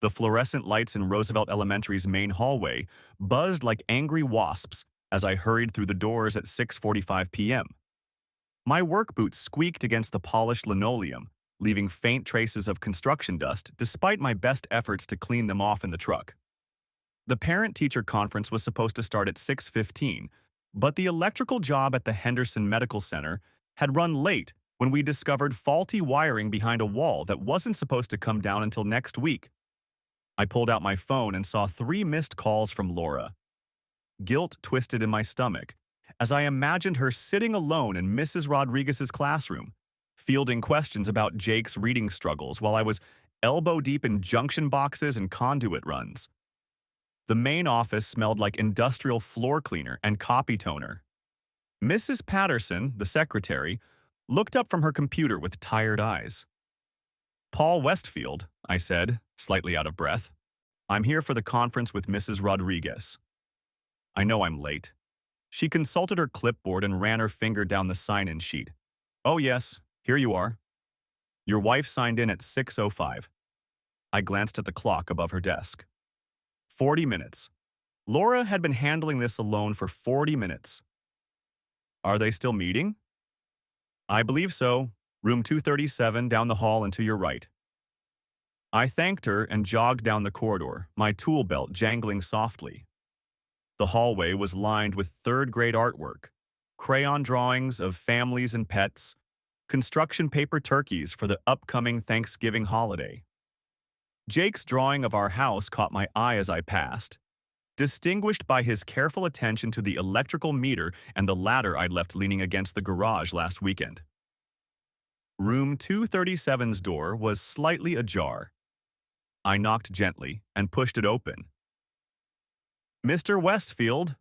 The fluorescent lights in Roosevelt Elementary's main hallway buzzed like angry wasps as I hurried through the doors at 6:45 p.m. My work boots squeaked against the polished linoleum, leaving faint traces of construction dust despite my best efforts to clean them off in the truck. The parent-teacher conference was supposed to start at 6:15, but the electrical job at the Henderson Medical Center had run late when we discovered faulty wiring behind a wall that wasn't supposed to come down until next week. I pulled out my phone and saw 3 missed calls from Laura. Guilt twisted in my stomach as I imagined her sitting alone in Mrs. Rodriguez's classroom, fielding questions about Jake's reading struggles while I was elbow-deep in junction boxes and conduit runs. The main office smelled like industrial floor cleaner and copy toner. Mrs. Patterson, the secretary, looked up from her computer with tired eyes. "Paul Westfield," I said, slightly out of breath. "I'm here for the conference with Mrs. Rodriguez." "I know I'm late." She consulted her clipboard and ran her finger down the sign-in sheet. "Oh yes, here you are. Your wife signed in at 6:05. I glanced at the clock above her desk. 40 minutes. Laura had been handling this alone for 40 minutes. "Are they still meeting?" "I believe so. Room 237 down the hall and to your right." I thanked her and jogged down the corridor, my tool belt jangling softly. The hallway was lined with third-grade artwork, crayon drawings of families and pets, construction paper turkeys for the upcoming Thanksgiving holiday. Jake's drawing of our house caught my eye as I passed, distinguished by his careful attention to the electrical meter and the ladder I'd left leaning against the garage last weekend. Room 237's door was slightly ajar. I knocked gently and pushed it open. "Mr. Westfield."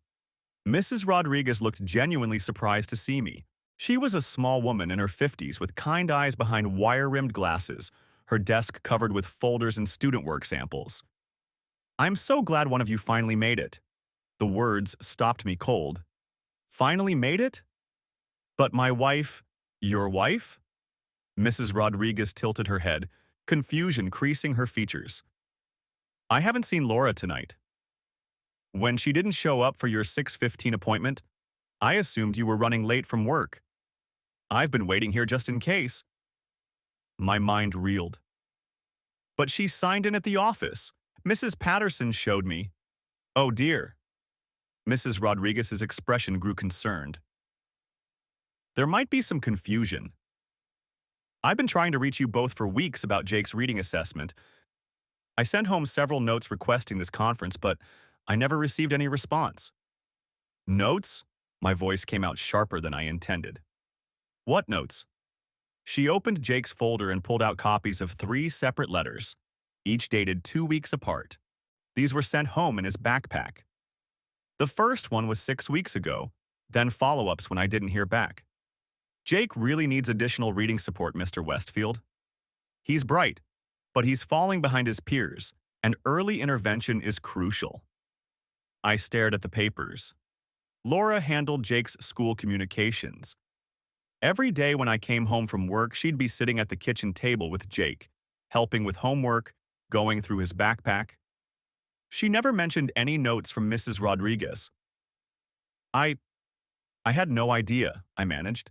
Mrs. Rodriguez looked genuinely surprised to see me. She was a small woman in her 50s with kind eyes behind wire-rimmed glasses, her desk covered with folders and student work samples. "I'm so glad one of you finally made it." The words stopped me cold. "Finally made it? But my wife—" "Your wife?" Mrs. Rodriguez tilted her head, confusion creasing her features. "I haven't seen Laura tonight. When she didn't show up for your 6:15 appointment, I assumed you were running late from work. I've been waiting here just in case." My mind reeled. "But she signed in at the office. Mrs. Patterson showed me." "Oh dear." Mrs. Rodriguez's expression grew concerned. "There might be some confusion. I've been trying to reach you both for weeks about Jake's reading assessment. I sent home several notes requesting this conference, but I never received any response." "Notes?" My voice came out sharper than I intended. "What notes?" She opened Jake's folder and pulled out copies of 3 separate letters, each dated 2 weeks apart. These were sent home in his backpack. The first one was 6 weeks ago, then follow-ups when I didn't hear back. "Jake really needs additional reading support, Mr. Westfield. He's bright, but he's falling behind his peers, and early intervention is crucial." I stared at the papers. Laura handled Jake's school communications. Every day when I came home from work, she'd be sitting at the kitchen table with Jake, helping with homework, going through his backpack. She never mentioned any notes from Mrs. Rodriguez. I had no idea," I managed.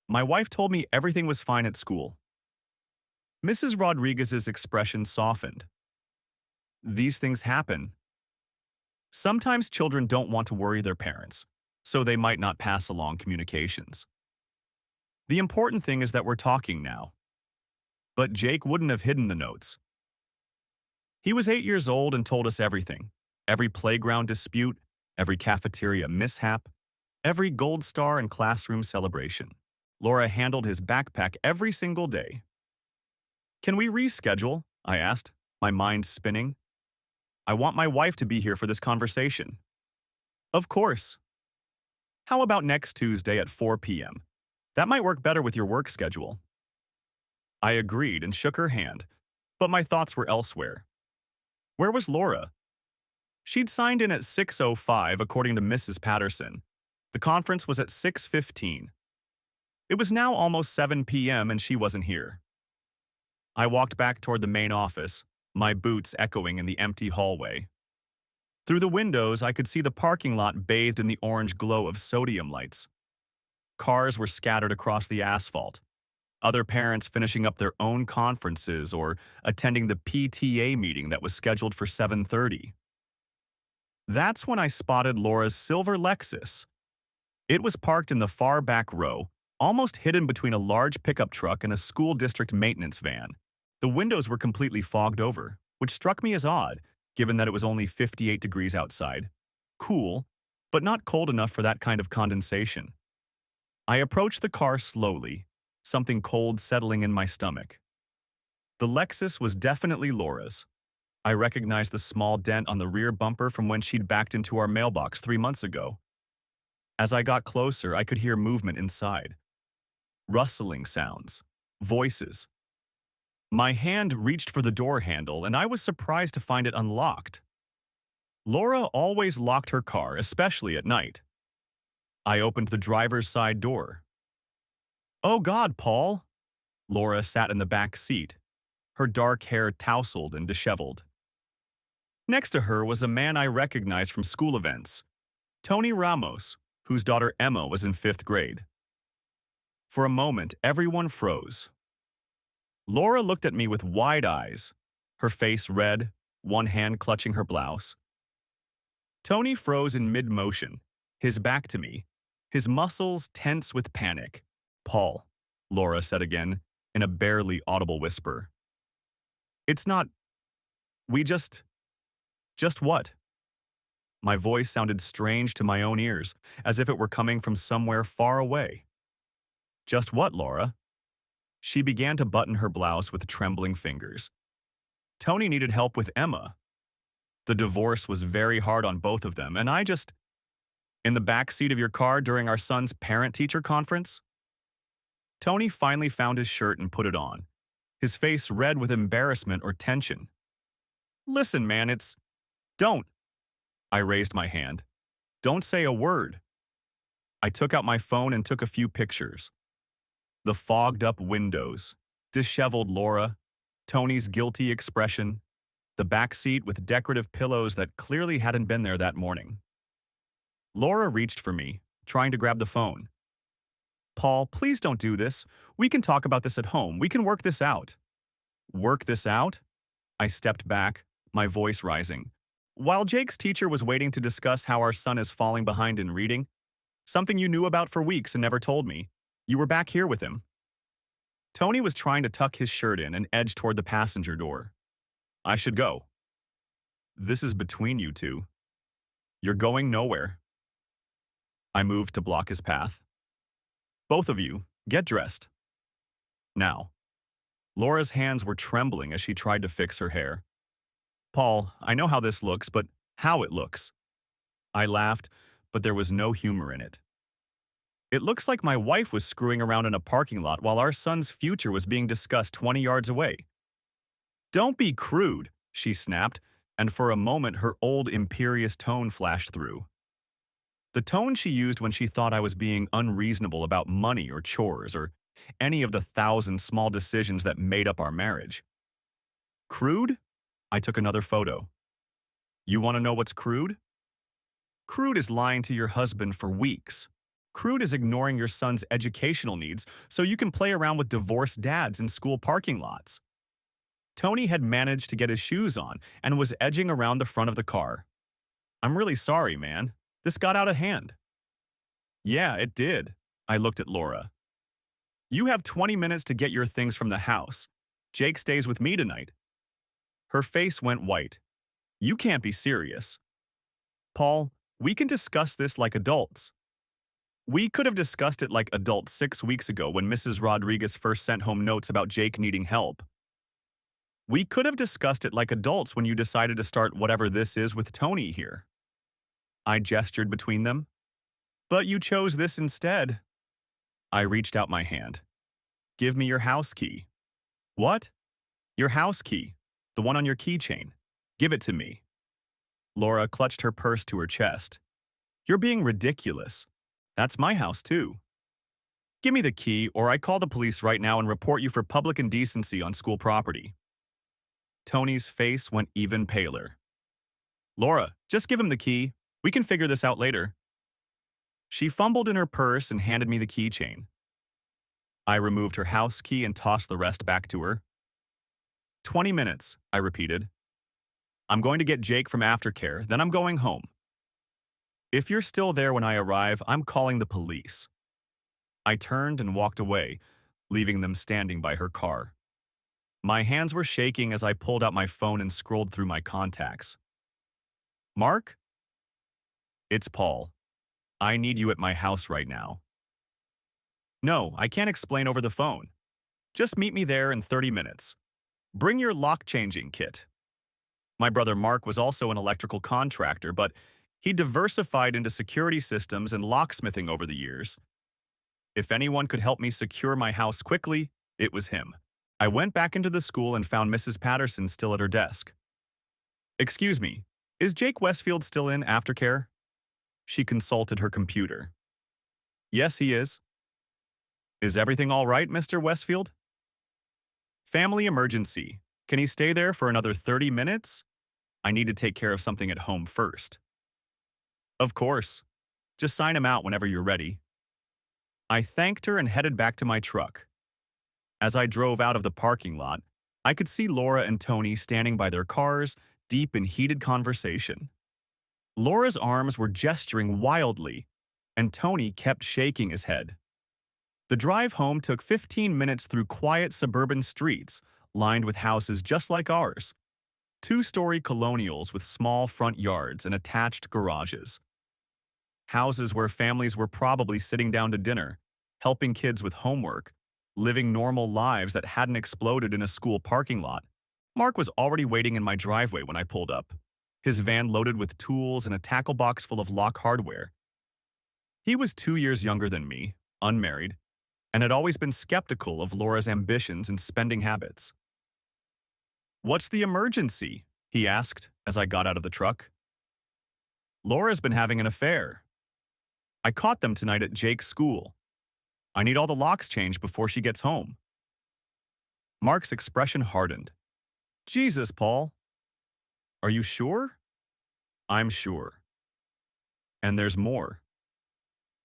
"My wife told me everything was fine at school." Mrs. Rodriguez's expression softened. "These things happen. Sometimes children don't want to worry their parents, so they might not pass along communications. The important thing is that we're talking now." But Jake wouldn't have hidden the notes. He was 8 years old and told us everything. Every playground dispute, every cafeteria mishap, every gold star and classroom celebration. Laura handled his backpack every single day. "Can we reschedule?" I asked, my mind spinning. "I want my wife to be here for this conversation." "Of course." "How about next Tuesday at 4 p.m.? That might work better with your work schedule." I agreed and shook her hand, but my thoughts were elsewhere. Where was Laura? She'd signed in at 6:05 according to Mrs. Patterson. The conference was at 6:15. It was now almost 7 p.m. and she wasn't here. I walked back toward the main office, my boots echoing in the empty hallway. Through the windows, I could see the parking lot bathed in the orange glow of sodium lights. Cars were scattered across the asphalt, other parents finishing up their own conferences or attending the PTA meeting that was scheduled for 7:30. That's when I spotted Laura's silver Lexus. It was parked in the far back row, almost hidden between a large pickup truck and a school district maintenance van. The windows were completely fogged over, which struck me as odd, given that it was only 58 degrees outside. Cool, but not cold enough for that kind of condensation. I approached the car slowly, something cold settling in my stomach. The Lexus was definitely Laura's. I recognized the small dent on the rear bumper from when she'd backed into our mailbox 3 months ago. As I got closer, I could hear movement inside. Rustling sounds. Voices. My hand reached for the door handle, and I was surprised to find it unlocked. Laura always locked her car, especially at night. I opened the driver's side door. "Oh God, Paul!" Laura sat in the back seat, her dark hair tousled and disheveled. Next to her was a man I recognized from school events, Tony Ramos, whose daughter Emma was in 5th grade. For a moment, everyone froze. Laura looked at me with wide eyes, her face red, one hand clutching her blouse. Tony froze in mid-motion, his back to me, his muscles tense with panic. "Paul," Laura said again, in a barely audible whisper. "It's not... we just what?" My voice sounded strange to my own ears, as if it were coming from somewhere far away. "Just what, Laura?" She began to button her blouse with trembling fingers. Tony needed help with Emma. The divorce was very hard on both of them, and I just... In the back seat of your car during our son's parent-teacher conference? Tony finally found his shirt and put it on, his face red with embarrassment or tension. "Listen, man, it's... Don't." I raised my hand. "Don't say a word." I took out my phone and took a few pictures. The fogged-up windows, disheveled Laura, Tony's guilty expression, the back seat with decorative pillows that clearly hadn't been there that morning. Laura reached for me, trying to grab the phone. "Paul, please don't do this. We can talk about this at home. We can work this out." "Work this out?" I stepped back, my voice rising. "While Jake's teacher was waiting to discuss how our son is falling behind in reading, something you knew about for weeks and never told me, you were back here with him." Tony was trying to tuck his shirt in and edge toward the passenger door. "I should go." "This is between you two. You're going nowhere." I moved to block his path. "Both of you, get dressed. Now." Laura's hands were trembling as she tried to fix her hair. "Paul, I know how this looks, but how it looks." I laughed, but there was no humor in it. "It looks like my wife was screwing around in a parking lot while our son's future was being discussed 20 yards away." "Don't be crude," she snapped, and for a moment her old imperious tone flashed through. The tone she used when she thought I was being unreasonable about money or chores or any of the 1,000 small decisions that made up our marriage. "Crude?" I took another photo. "You want to know what's crude?" Crude is lying to your husband for weeks. Crude is ignoring your son's educational needs so you can play around with divorced dads in school parking lots. Tony had managed to get his shoes on and was edging around the front of the car. "I'm really sorry, man. This got out of hand." "Yeah, it did." I looked at Laura. "You have 20 minutes to get your things from the house. Jake stays with me tonight." Her face went white. "You can't be serious." "Paul, we can discuss this like adults." We could have discussed it like adults 6 weeks ago when Mrs. Rodriguez first sent home notes about Jake needing help. We could have discussed it like adults when you decided to start whatever this is with Tony here. I gestured between them. "But you chose this instead." I reached out my hand. "Give me your house key." "What?" "Your house key. The one on your keychain. Give it to me." Laura clutched her purse to her chest. "You're being ridiculous. That's my house, too." "Give me the key, or I call the police right now and report you for public indecency on school property." Tony's face went even paler. Laura, just give him the key. We can figure this out later. She fumbled in her purse and handed me the keychain. I removed her house key and tossed the rest back to her. 20 minutes, I repeated. I'm going to get Jake from aftercare, then I'm going home. If you're still there when I arrive, I'm calling the police. I turned and walked away, leaving them standing by her car. My hands were shaking as I pulled out my phone and scrolled through my contacts. Mark? It's Paul. I need you at my house right now. No, I can't explain over the phone. Just meet me there in 30 minutes. Bring your lock-changing kit. My brother Mark was also an electrical contractor, but he diversified into security systems and locksmithing over the years. If anyone could help me secure my house quickly, it was him. I went back into the school and found Mrs. Patterson still at her desk. Excuse me, is Jake Westfield still in aftercare? She consulted her computer. Yes, he is. Is everything all right, Mr. Westfield? Family emergency. Can he stay there for another 30 minutes? I need to take care of something at home first. Of course. Just sign him out whenever you're ready. I thanked her and headed back to my truck. As I drove out of the parking lot, I could see Laura and Tony standing by their cars, deep in heated conversation. Laura's arms were gesturing wildly, and Tony kept shaking his head. The drive home took 15 minutes through quiet suburban streets, lined with houses just like ours. Two-story colonials with small front yards and attached garages. Houses where families were probably sitting down to dinner, helping kids with homework, living normal lives that hadn't exploded in a school parking lot. Mark was already waiting in my driveway when I pulled up, his van loaded with tools and a tackle box full of lock hardware. He was 2 years younger than me, unmarried, and had always been skeptical of Laura's ambitions and spending habits. What's the emergency? He asked as I got out of the truck. Laura's been having an affair. I caught them tonight at Jake's school. I need all the locks changed before she gets home. Mark's expression hardened. Jesus, Paul. Are you sure? I'm sure. And there's more.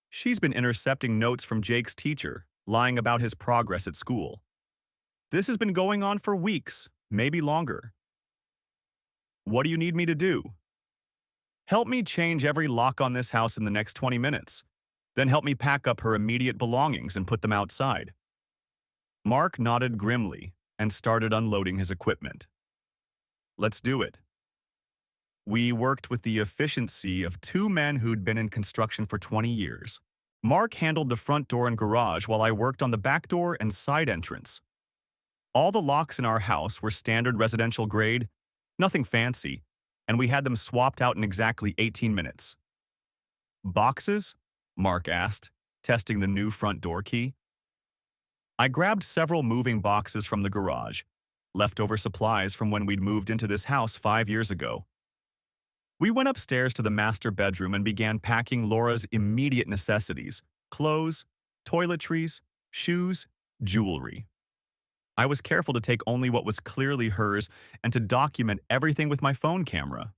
She's been intercepting notes from Jake's teacher, lying about his progress at school. This has been going on for weeks, maybe longer. What do you need me to do? Help me change every lock on this house in the next 20 minutes. Then help me pack up her immediate belongings and put them outside. Mark nodded grimly and started unloading his equipment. Let's do it. We worked with the efficiency of two men who'd been in construction for 20 years. Mark handled the front door and garage while I worked on the back door and side entrance. All the locks in our house were standard residential grade, nothing fancy, and we had them swapped out in exactly 18 minutes. Boxes? Mark asked, testing the new front door key. I grabbed several moving boxes from the garage, leftover supplies from when we'd moved into this house 5 years ago. We went upstairs to the master bedroom and began packing Laura's immediate necessities: clothes, toiletries, shoes, jewelry. I was careful to take only what was clearly hers and to document everything with my phone camera.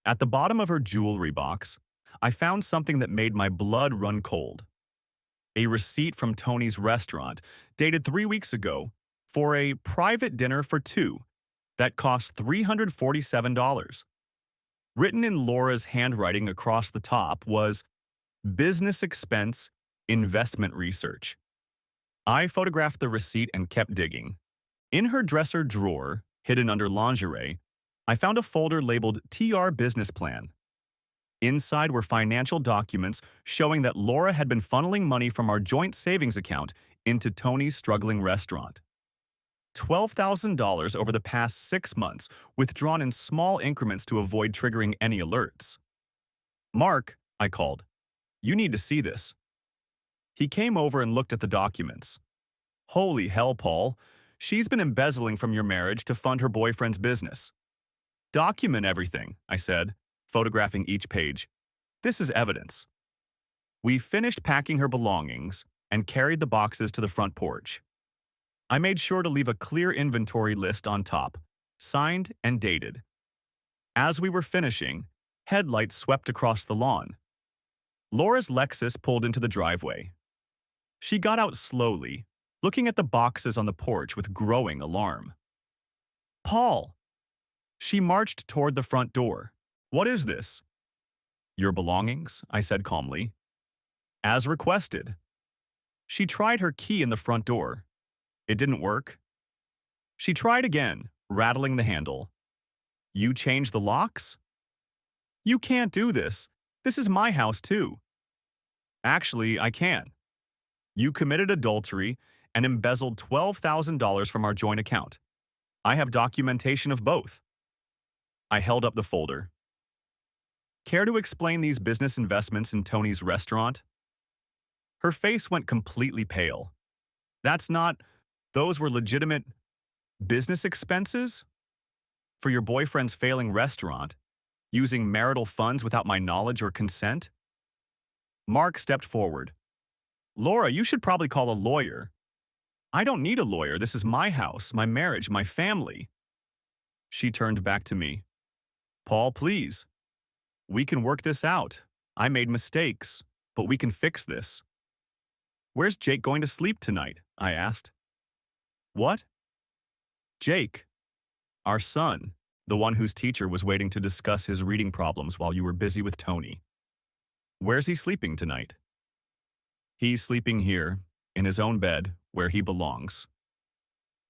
At the bottom of her jewelry box, I found something that made my blood run cold. A receipt from Tony's restaurant, dated 3 weeks ago, for a private dinner for two that cost $347. Written in Laura's handwriting across the top was business expense, investment research. I photographed the receipt and kept digging. In her dresser drawer, hidden under lingerie, I found a folder labeled TR Business Plan. Inside were financial documents showing that Laura had been funneling money from our joint savings account into Tony's struggling restaurant. $12,000 over the past 6 months, withdrawn in small increments to avoid triggering any alerts. Mark, I called, you need to see this. He came over and looked at the documents. Holy hell, Paul. She's been embezzling from your marriage to fund her boyfriend's business. Document everything, I said, photographing each page. This is evidence. We finished packing her belongings and carried the boxes to the front porch. I made sure to leave a clear inventory list on top, signed and dated. As we were finishing, headlights swept across the lawn. Laura's Lexus pulled into the driveway. She got out slowly, looking at the boxes on the porch with growing alarm. "Paul!" She marched toward the front door. "What is this?" "Your belongings," I said calmly. "As requested." She tried her key in the front door. It didn't work. She tried again, rattling the handle. "You changed the locks?" "You can't do this. This is my house, too." "Actually, I can. You committed adultery and embezzled $12,000 from our joint account. I have documentation of both." I held up the folder. "Care to explain these business investments in Tony's restaurant?" Her face went completely pale. Those were legitimate business expenses? For your boyfriend's failing restaurant? Using marital funds without my knowledge or consent?" Mark stepped forward. "Laura, you should probably call a lawyer." "I don't need a lawyer. This is my house, my marriage, my family." She turned back to me. "Paul, please. We can work this out. I made mistakes, but we can fix this." "Where's Jake going to sleep tonight?" I asked. "What?" "Jake. Our son, the one whose teacher was waiting to discuss his reading problems while you were busy with Tony. Where's he sleeping tonight?" "He's sleeping here, in his own bed, where he belongs."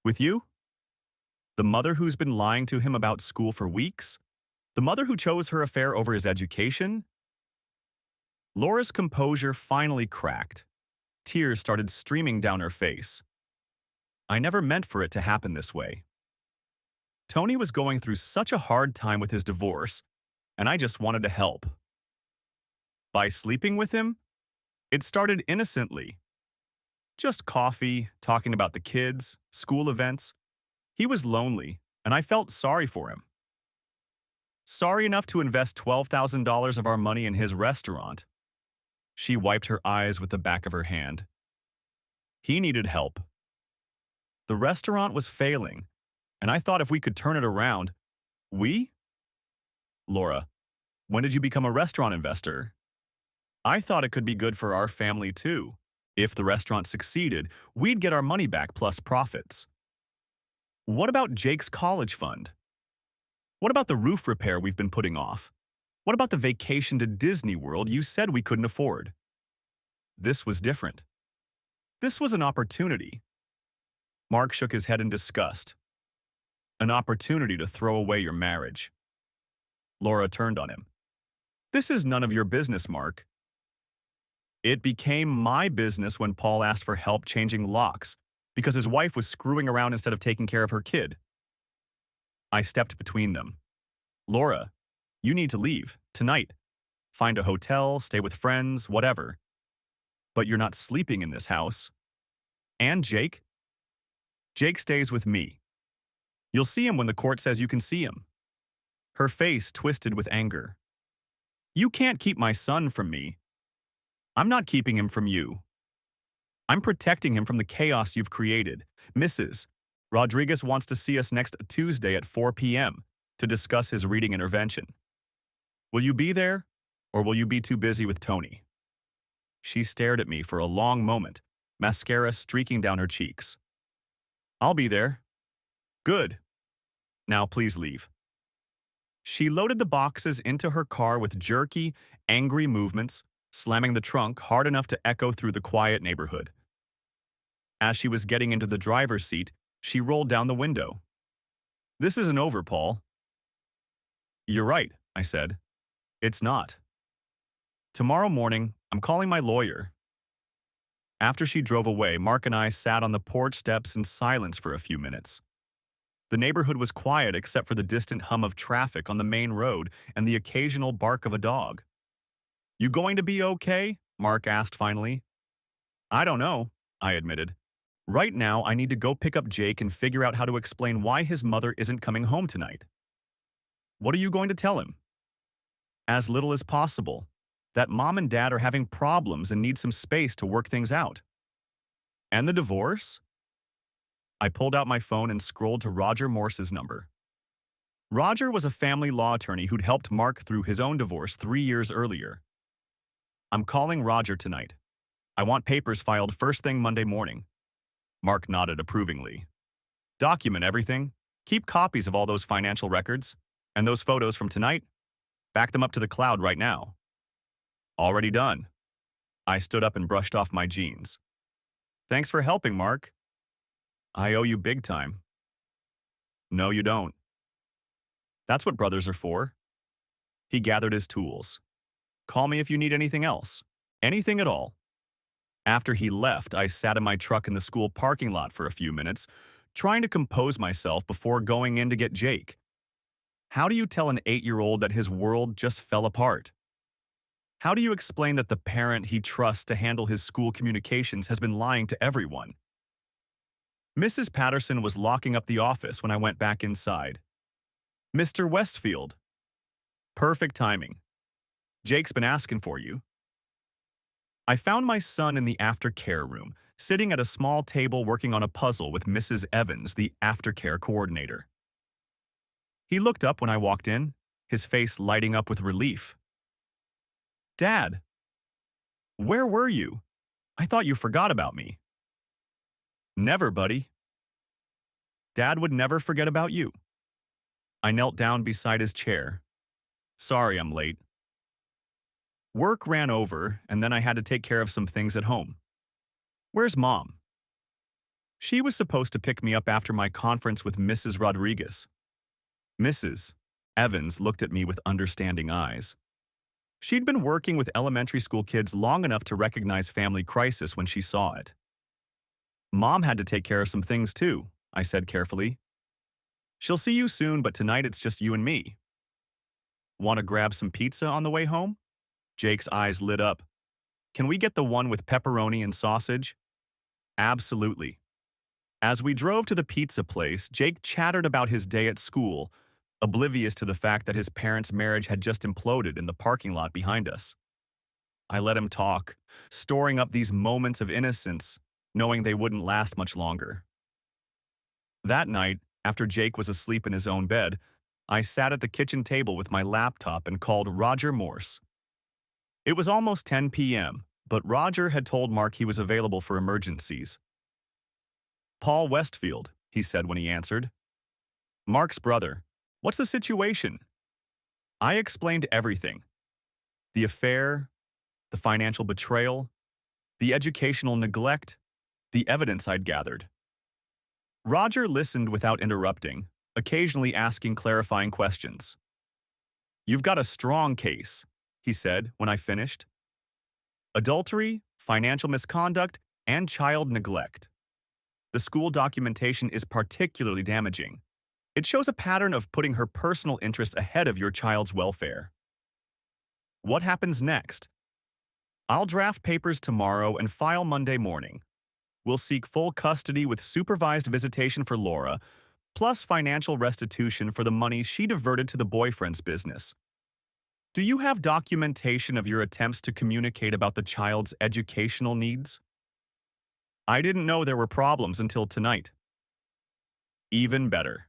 "With you?" "The mother who's been lying to him about school for weeks? The mother who chose her affair over his education?" Laura's composure finally cracked. Tears started streaming down her face. "I never meant for it to happen this way. Tony was going through such a hard time with his divorce, and I just wanted to help. By sleeping with him, it started innocently. Just coffee, talking about the kids, school events. He was lonely, and I felt sorry for him. Sorry enough to invest $12,000 of our money in his restaurant." She wiped her eyes with the back of her hand. "He needed help. The restaurant was failing, and I thought if we could turn it around, we?" "Laura, when did you become a restaurant investor?" "I thought it could be good for our family too. If the restaurant succeeded, we'd get our money back plus profits." "What about Jake's college fund? What about the roof repair we've been putting off? What about the vacation to Disney World you said we couldn't afford?" This was different. This was an opportunity. Mark shook his head in disgust. "An opportunity to throw away your marriage." Laura turned on him. "This is none of your business, Mark." "It became my business when Paul asked for help changing locks because his wife was screwing around instead of taking care of her kid." I stepped between them. "Laura, you need to leave, tonight. Find a hotel, stay with friends, whatever. But you're not sleeping in this house." "And Jake?" "Jake stays with me. You'll see him when the court says you can see him." Her face twisted with anger. "You can't keep my son from me. I'm not keeping him from you. I'm protecting him from the chaos you've created. Mrs. Rodriguez wants to see us next Tuesday at 4 p.m. to discuss his reading intervention. Will you be there, or will you be too busy with Tony?" She stared at me for a long moment, mascara streaking down her cheeks. "I'll be there." "Good. Now please leave." She loaded the boxes into her car with jerky, angry movements, slamming the trunk hard enough to echo through the quiet neighborhood. As she was getting into the driver's seat, she rolled down the window. "This isn't over, Paul." "You're right," I said. "It's not. Tomorrow morning, I'm calling my lawyer." After she drove away, Mark and I sat on the porch steps in silence for a few minutes. The neighborhood was quiet except for the distant hum of traffic on the main road and the occasional bark of a dog. "You going to be okay?" Mark asked finally. "I don't know," I admitted. "Right now, I need to go pick up Jake and figure out how to explain why his mother isn't coming home tonight." "What are you going to tell him?" "As little as possible. That mom and dad are having problems and need some space to work things out." "And the divorce?" I pulled out my phone and scrolled to Roger Morse's number. Roger was a family law attorney who'd helped Mark through his own divorce 3 years earlier. I'm calling Roger tonight. I want papers filed first thing Monday morning. Mark nodded approvingly. Document everything. Keep copies of all those financial records. And those photos from tonight, back them up to the cloud right now. Already done. I stood up and brushed off my jeans. Thanks for helping, Mark. I owe you big time. No, you don't. That's what brothers are for. He gathered his tools. Call me if you need anything else. Anything at all. After he left, I sat in my truck in the school parking lot for a few minutes, trying to compose myself before going in to get Jake. How do you tell an 8-year-old that his world just fell apart? How do you explain that the parent he trusts to handle his school communications has been lying to everyone? Mrs. Patterson was locking up the office when I went back inside. Mr. Westfield. Perfect timing. Jake's been asking for you. I found my son in the aftercare room, sitting at a small table working on a puzzle with Mrs. Evans, the aftercare coordinator. He looked up when I walked in, his face lighting up with relief. Dad, where were you? I thought you forgot about me. Never, buddy. Dad would never forget about you. I knelt down beside his chair. Sorry I'm late. Work ran over, and then I had to take care of some things at home. Where's Mom? She was supposed to pick me up after my conference with Mrs. Rodriguez. Mrs. Evans looked at me with understanding eyes. She'd been working with elementary school kids long enough to recognize family crisis when she saw it. Mom had to take care of some things too, I said carefully. She'll see you soon, but tonight it's just you and me. Want to grab some pizza on the way home? Jake's eyes lit up. Can we get the one with pepperoni and sausage? Absolutely. As we drove to the pizza place, Jake chattered about his day at school, oblivious to the fact that his parents' marriage had just imploded in the parking lot behind us. I let him talk, storing up these moments of innocence, knowing they wouldn't last much longer. That night, after Jake was asleep in his own bed, I sat at the kitchen table with my laptop and called Roger Morse. It was almost 10 p.m., but Roger had told Mark he was available for emergencies. Paul Westfield, he said when he answered. Mark's brother. What's the situation? I explained everything. The affair, the financial betrayal, the educational neglect, the evidence I'd gathered. Roger listened without interrupting, occasionally asking clarifying questions. You've got a strong case, he said when I finished. Adultery, financial misconduct, and child neglect. The school documentation is particularly damaging. It shows a pattern of putting her personal interests ahead of your child's welfare. What happens next? I'll draft papers tomorrow and file Monday morning. We'll seek full custody with supervised visitation for Laura, plus financial restitution for the money she diverted to the boyfriend's business. Do you have documentation of your attempts to communicate about the child's educational needs? I didn't know there were problems until tonight. Even better.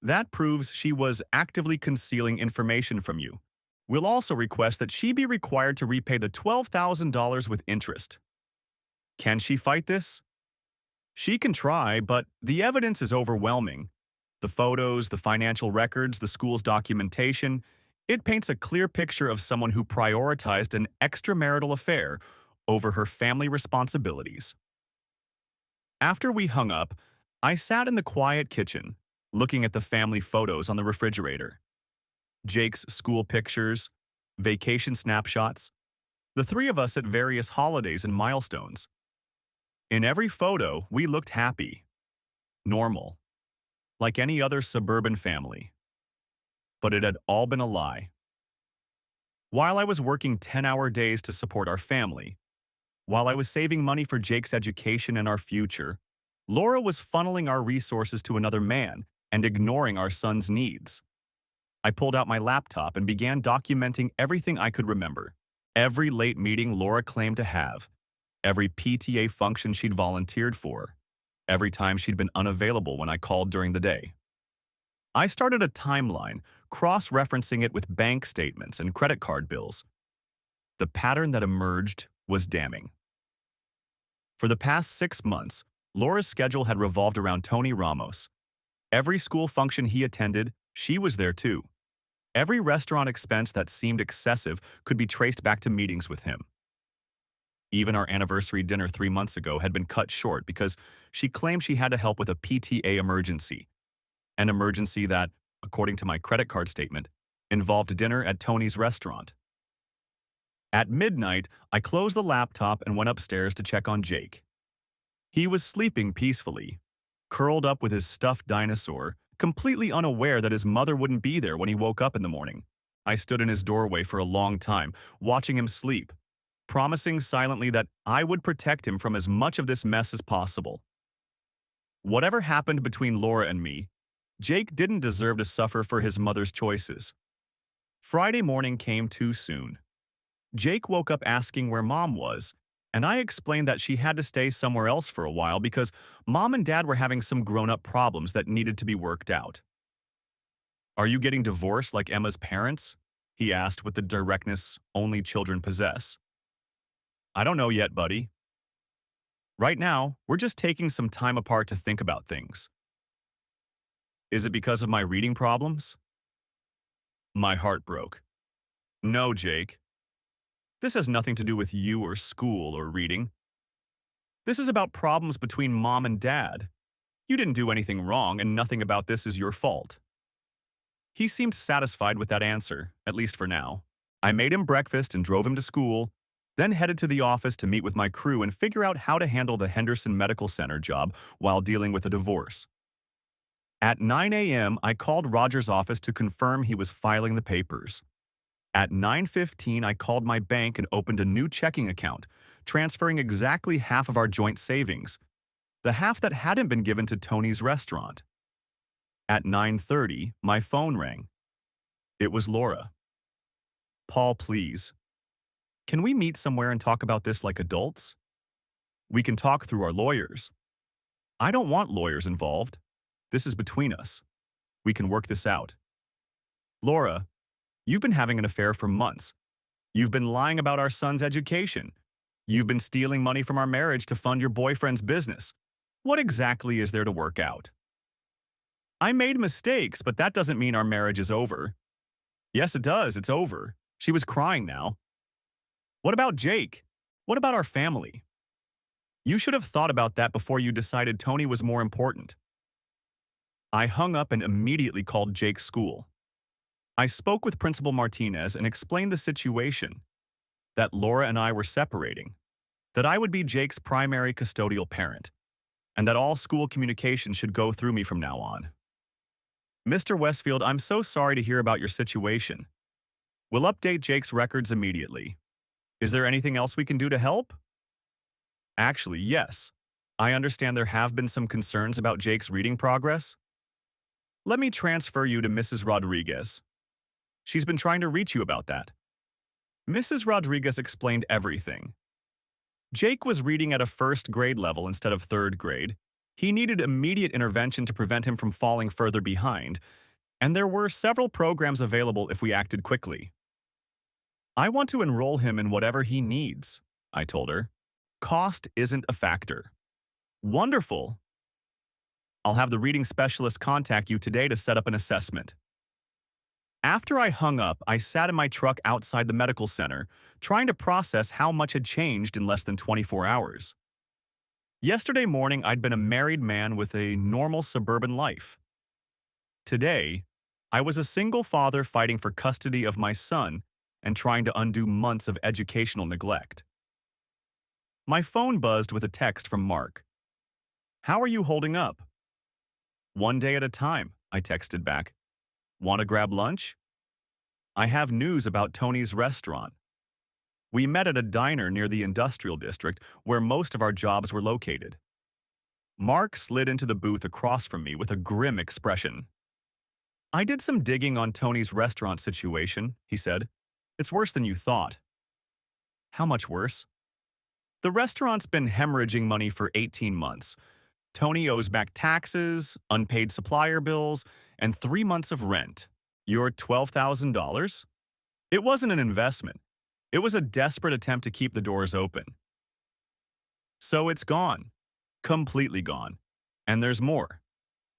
That proves she was actively concealing information from you. We'll also request that she be required to repay the $12,000 with interest. Can she fight this? She can try, but the evidence is overwhelming. The photos, the financial records, the school's documentation, it paints a clear picture of someone who prioritized an extramarital affair over her family responsibilities. After we hung up, I sat in the quiet kitchen, looking at the family photos on the refrigerator. Jake's school pictures, vacation snapshots, the three of us at various holidays and milestones. In every photo, we looked happy, normal, like any other suburban family. But it had all been a lie. While I was working 10-hour days to support our family, while I was saving money for Jake's education and our future, Laura was funneling our resources to another man and ignoring our son's needs. I pulled out my laptop and began documenting everything I could remember. Every late meeting Laura claimed to have, every PTA function she'd volunteered for, every time she'd been unavailable when I called during the day. I started a timeline, cross-referencing it with bank statements and credit card bills. The pattern that emerged was damning. For the past 6 months, Laura's schedule had revolved around Tony Ramos. Every school function he attended, she was there too. Every restaurant expense that seemed excessive could be traced back to meetings with him. Even our anniversary dinner 3 months ago had been cut short because she claimed she had to help with a PTA emergency. An emergency that, according to my credit card statement, involved dinner at Tony's restaurant. At midnight, I closed the laptop and went upstairs to check on Jake. He was sleeping peacefully, curled up with his stuffed dinosaur, completely unaware that his mother wouldn't be there when he woke up in the morning. I stood in his doorway for a long time, watching him sleep, promising silently that I would protect him from as much of this mess as possible. Whatever happened between Laura and me, Jake didn't deserve to suffer for his mother's choices. Friday morning came too soon. Jake woke up asking where Mom was, and I explained that she had to stay somewhere else for a while because Mom and Dad were having some grown-up problems that needed to be worked out. "Are you getting divorced like Emma's parents?" he asked with the directness only children possess. "I don't know yet, buddy. Right now, we're just taking some time apart to think about things." "Is it because of my reading problems?" My heart broke. "No, Jake. This has nothing to do with you or school or reading. This is about problems between Mom and Dad. You didn't do anything wrong, and nothing about this is your fault." He seemed satisfied with that answer, at least for now. I made him breakfast and drove him to school, then headed to the office to meet with my crew and figure out how to handle the Henderson Medical Center job while dealing with a divorce. At 9 a.m., I called Roger's office to confirm he was filing the papers. At 9:15, I called my bank and opened a new checking account, transferring exactly half of our joint savings, the half that hadn't been given to Tony's restaurant. At 9:30, my phone rang. It was Laura. "Paul, please. Can we meet somewhere and talk about this like adults? We can talk through our lawyers. I don't want lawyers involved. This is between us. We can work this out." "Laura, you've been having an affair for months. You've been lying about our son's education. You've been stealing money from our marriage to fund your boyfriend's business. What exactly is there to work out?" "I made mistakes, but that doesn't mean our marriage is over." "Yes, it does. It's over." She was crying now. "What about Jake? What about our family? You should have thought about that before you decided Tony was more important." I hung up and immediately called Jake's school. I spoke with Principal Martinez and explained the situation, that Laura and I were separating, that I would be Jake's primary custodial parent, and that all school communication should go through me from now on. "Mr. Westfield, I'm so sorry to hear about your situation. We'll update Jake's records immediately. Is there anything else we can do to help?" "Actually, yes. I understand there have been some concerns about Jake's reading progress. Let me transfer you to Mrs. Rodriguez. She's been trying to reach you about that." Mrs. Rodriguez explained everything. Jake was reading at a first grade level instead of third grade. He needed immediate intervention to prevent him from falling further behind, and there were several programs available if we acted quickly. "I want to enroll him in whatever he needs," I told her. "Cost isn't a factor." "Wonderful. I'll have the reading specialist contact you today to set up an assessment." After I hung up, I sat in my truck outside the medical center, trying to process how much had changed in less than 24 hours. Yesterday morning, I'd been a married man with a normal suburban life. Today, I was a single father fighting for custody of my son and trying to undo months of educational neglect. My phone buzzed with a text from Mark. "How are you holding up?" "One day at a time," I texted back. "Want to grab lunch?" "I have news about Tony's restaurant." We met at a diner near the industrial district where most of our jobs were located. Mark slid into the booth across from me with a grim expression. "I did some digging on Tony's restaurant situation," he said. "It's worse than you thought." "How much worse?" "The restaurant's been hemorrhaging money for 18 months. Tony owes back taxes, unpaid supplier bills, and 3 months of rent. Your $12,000? It wasn't an investment. It was a desperate attempt to keep the doors open. So it's gone. Completely gone. And there's more.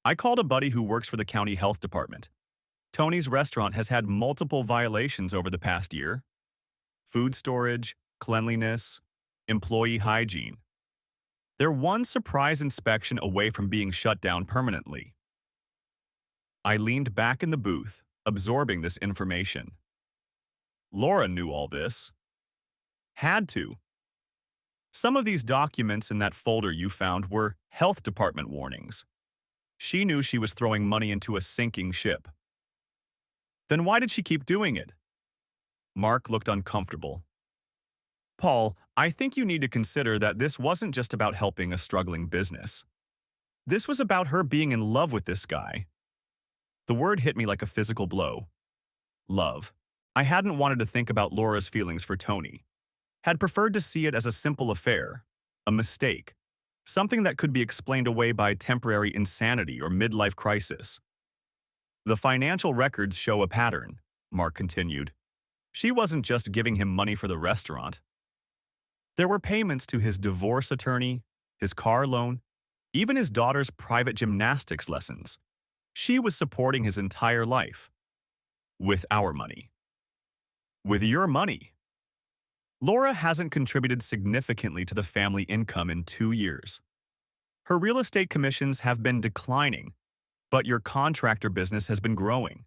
I called a buddy who works for the county health department. Tony's restaurant has had multiple violations over the past year. Food storage, cleanliness, employee hygiene. They're one surprise inspection away from being shut down permanently. I leaned back in the booth, absorbing this information. Laura knew all this. Had to. Some of these documents in that folder you found were health department warnings. She knew she was throwing money into a sinking ship. Then why did she keep doing it? Mark looked uncomfortable. Paul, I think you need to consider that this wasn't just about helping a struggling business. This was about her being in love with this guy. The word hit me like a physical blow. Love. I hadn't wanted to think about Laura's feelings for Tony. Had preferred to see it as a simple affair, a mistake, something that could be explained away by temporary insanity or midlife crisis. The financial records show a pattern, Mark continued. She wasn't just giving him money for the restaurant. There were payments to his divorce attorney, his car loan, even his daughter's private gymnastics lessons. She was supporting his entire life. With our money. With your money. Laura hasn't contributed significantly to the family income in 2 years. Her real estate commissions have been declining, but your contractor business has been growing.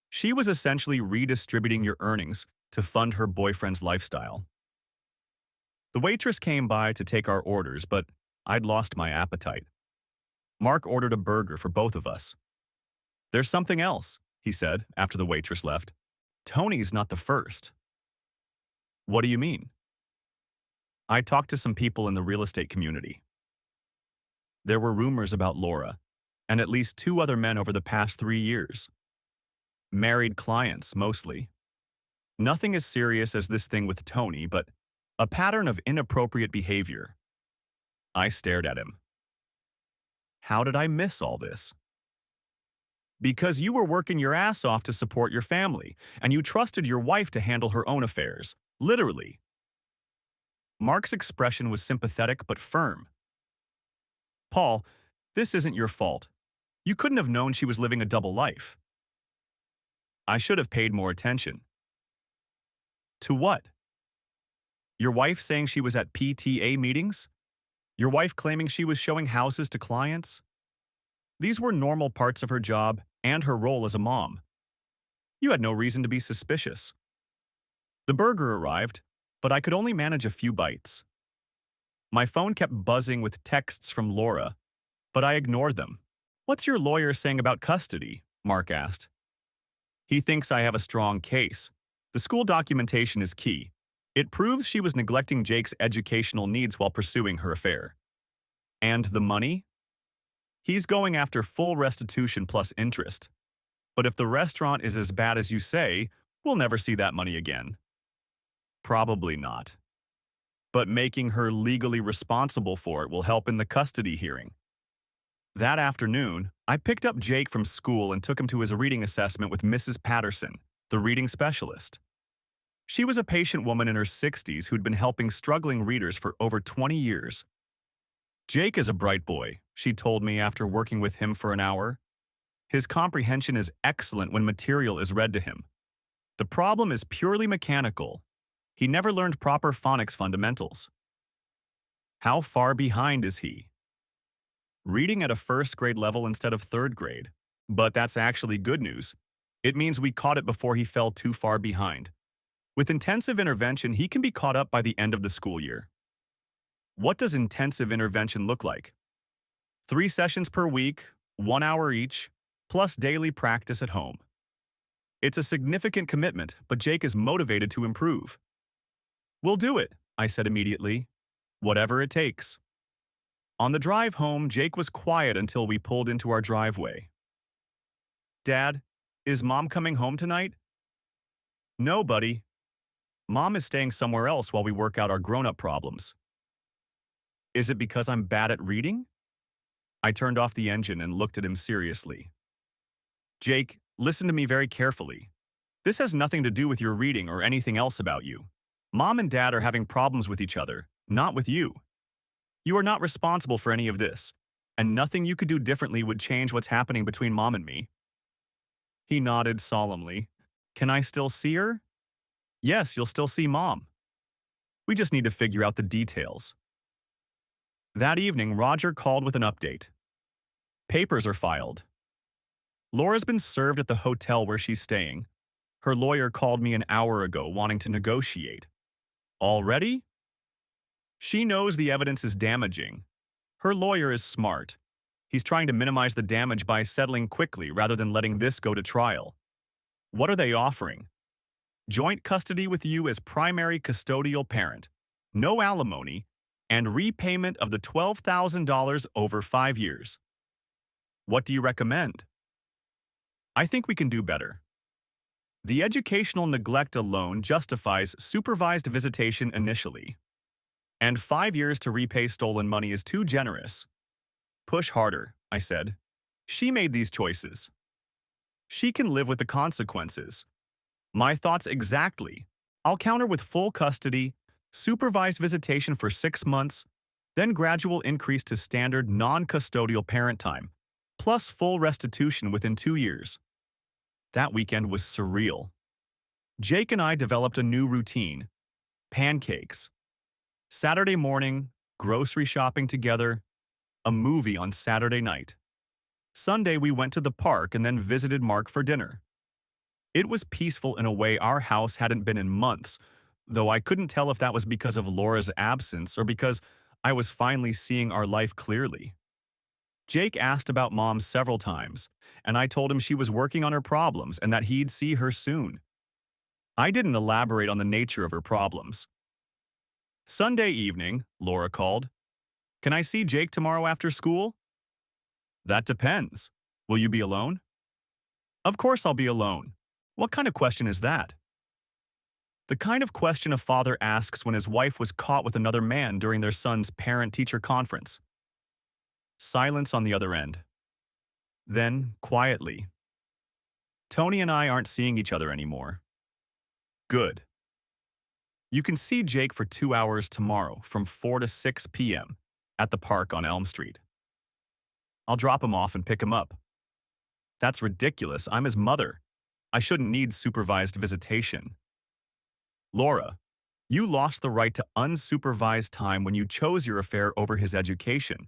She was essentially redistributing your earnings to fund her boyfriend's lifestyle. The waitress came by to take our orders, but I'd lost my appetite. Mark ordered a burger for both of us. There's something else, he said after the waitress left. Tony's not the first. What do you mean? I talked to some people in the real estate community. There were rumors about Laura, and at least 2 other men over the past 3 years. Married clients, mostly. Nothing as serious as this thing with Tony, but a pattern of inappropriate behavior. I stared at him. How did I miss all this? Because you were working your ass off to support your family, and you trusted your wife to handle her own affairs, literally. Mark's expression was sympathetic but firm. Paul, this isn't your fault. You couldn't have known she was living a double life. I should have paid more attention. To what? Your wife saying she was at PTA meetings? Your wife claiming she was showing houses to clients? These were normal parts of her job and her role as a mom. You had no reason to be suspicious. The burger arrived, but I could only manage a few bites. My phone kept buzzing with texts from Laura, but I ignored them. What's your lawyer saying about custody? Mark asked. He thinks I have a strong case. The school documentation is key. It proves she was neglecting Jake's educational needs while pursuing her affair. And the money? He's going after full restitution plus interest. But if the restaurant is as bad as you say, we'll never see that money again. Probably not. But making her legally responsible for it will help in the custody hearing. That afternoon, I picked up Jake from school and took him to his reading assessment with Mrs. Patterson, the reading specialist. She was a patient woman in her 60s who'd been helping struggling readers for over 20 years. Jake is a bright boy, she told me after working with him for an hour. His comprehension is excellent when material is read to him. The problem is purely mechanical. He never learned proper phonics fundamentals. How far behind is he? Reading at a first grade level instead of third grade. But that's actually good news. It means we caught it before he fell too far behind. With intensive intervention, he can be caught up by the end of the school year. What does intensive intervention look like? 3 sessions per week, 1 hour each, plus daily practice at home. It's a significant commitment, but Jake is motivated to improve. We'll do it, I said immediately. Whatever it takes. On the drive home, Jake was quiet until we pulled into our driveway. Dad, is Mom coming home tonight? No, buddy. Mom is staying somewhere else while we work out our grown-up problems. Is it because I'm bad at reading? I turned off the engine and looked at him seriously. Jake, listen to me very carefully. This has nothing to do with your reading or anything else about you. Mom and Dad are having problems with each other, not with you. You are not responsible for any of this, and nothing you could do differently would change what's happening between Mom and me. He nodded solemnly. Can I still see her? Yes, you'll still see Mom. We just need to figure out the details. That evening, Roger called with an update. Papers are filed. Laura's been served at the hotel where she's staying. Her lawyer called me an hour ago wanting to negotiate. Already? She knows the evidence is damaging. Her lawyer is smart. He's trying to minimize the damage by settling quickly rather than letting this go to trial. What are they offering? Joint custody with you as primary custodial parent, no alimony, and repayment of the $12,000 over 5 years. What do you recommend? I think we can do better. The educational neglect alone justifies supervised visitation initially, and 5 years to repay stolen money is too generous. Push harder, I said. She made these choices. She can live with the consequences. My thoughts exactly. I'll counter with full custody, supervised visitation for 6 months, then gradual increase to standard non-custodial parent time, plus full restitution within 2 years. That weekend was surreal. Jake and I developed a new routine. Pancakes. Saturday morning, grocery shopping together, a movie on Saturday night. Sunday we went to the park and then visited Mark for dinner. It was peaceful in a way our house hadn't been in months, though I couldn't tell if that was because of Laura's absence or because I was finally seeing our life clearly. Jake asked about Mom several times, and I told him she was working on her problems and that he'd see her soon. I didn't elaborate on the nature of her problems. Sunday evening, Laura called. Can I see Jake tomorrow after school? That depends. Will you be alone? Of course I'll be alone. What kind of question is that? The kind of question a father asks when his wife was caught with another man during their son's parent-teacher conference. Silence on the other end. Then, quietly, Tony and I aren't seeing each other anymore. Good. You can see Jake for 2 hours tomorrow from 4 to 6 p.m. at the park on Elm Street. I'll drop him off and pick him up. That's ridiculous. I'm his mother. I shouldn't need supervised visitation. Laura, you lost the right to unsupervised time when you chose your affair over his education.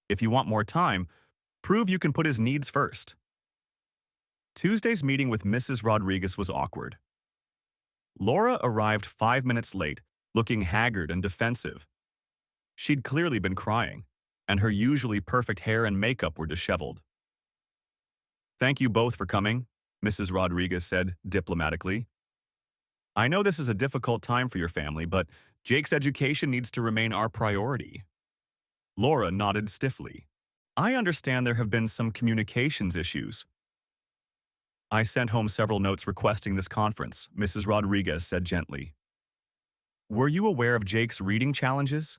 If you want more time, prove you can put his needs first. Tuesday's meeting with Mrs. Rodriguez was awkward. Laura arrived 5 minutes late, looking haggard and defensive. She'd clearly been crying, and her usually perfect hair and makeup were disheveled. Thank you both for coming, Mrs. Rodriguez said diplomatically. I know this is a difficult time for your family, but Jake's education needs to remain our priority. Laura nodded stiffly. I understand there have been some communications issues. I sent home several notes requesting this conference, Mrs. Rodriguez said gently. Were you aware of Jake's reading challenges?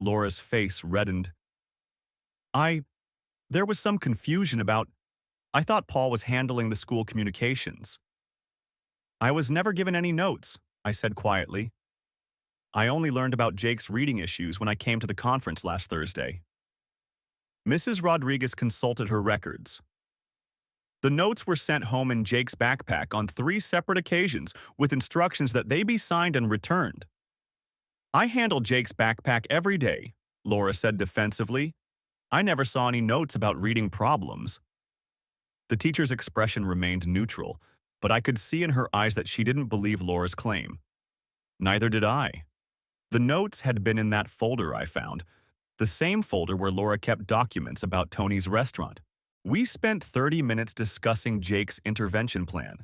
Laura's face reddened. There was some confusion about. I thought Paul was handling the school communications. I was never given any notes, I said quietly. I only learned about Jake's reading issues when I came to the conference last Thursday. Mrs. Rodriguez consulted her records. The notes were sent home in Jake's backpack on 3 separate occasions with instructions that they be signed and returned. I handle Jake's backpack every day, Laura said defensively. I never saw any notes about reading problems. The teacher's expression remained neutral, but I could see in her eyes that she didn't believe Laura's claim. Neither did I. The notes had been in that folder I found, the same folder where Laura kept documents about Tony's restaurant. We spent 30 minutes discussing Jake's intervention plan.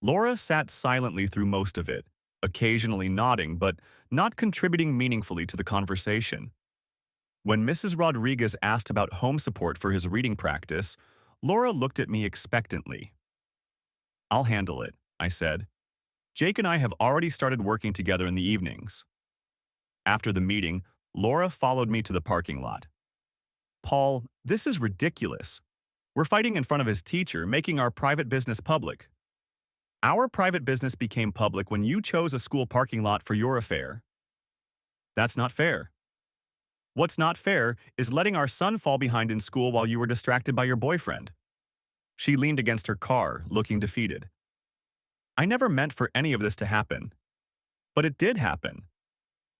Laura sat silently through most of it, occasionally nodding but not contributing meaningfully to the conversation. When Mrs. Rodriguez asked about home support for his reading practice, Laura looked at me expectantly. I'll handle it, I said. Jake and I have already started working together in the evenings. After the meeting, Laura followed me to the parking lot. Paul, this is ridiculous. We're fighting in front of his teacher, making our private business public. Our private business became public when you chose a school parking lot for your affair. That's not fair. What's not fair is letting our son fall behind in school while you were distracted by your boyfriend. She leaned against her car, looking defeated. I never meant for any of this to happen. But it did happen.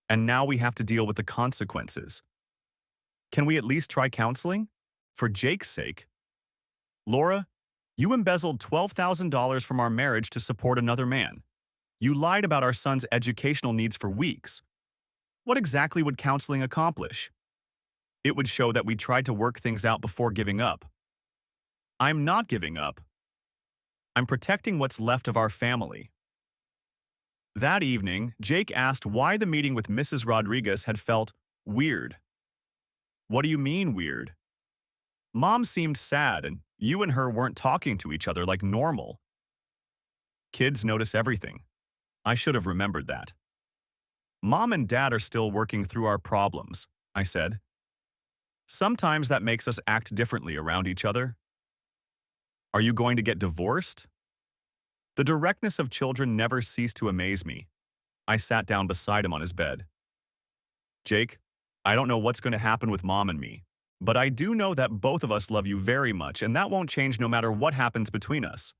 And now we have to deal with the consequences. Can we at least try counseling? For Jake's sake. Laura, you embezzled $12,000 from our marriage to support another man. You lied about our son's educational needs for weeks. What exactly would counseling accomplish? It would show that we tried to work things out before giving up. I'm not giving up. I'm protecting what's left of our family. That evening, Jake asked why the meeting with Mrs. Rodriguez had felt weird. What do you mean weird? Mom seemed sad and you and her weren't talking to each other like normal. Kids notice everything. I should have remembered that. Mom and Dad are still working through our problems, I said. Sometimes that makes us act differently around each other. Are you going to get divorced? The directness of children never ceased to amaze me. I sat down beside him on his bed. Jake, I don't know what's going to happen with Mom and me, but I do know that both of us love you very much, and that won't change no matter what happens between us.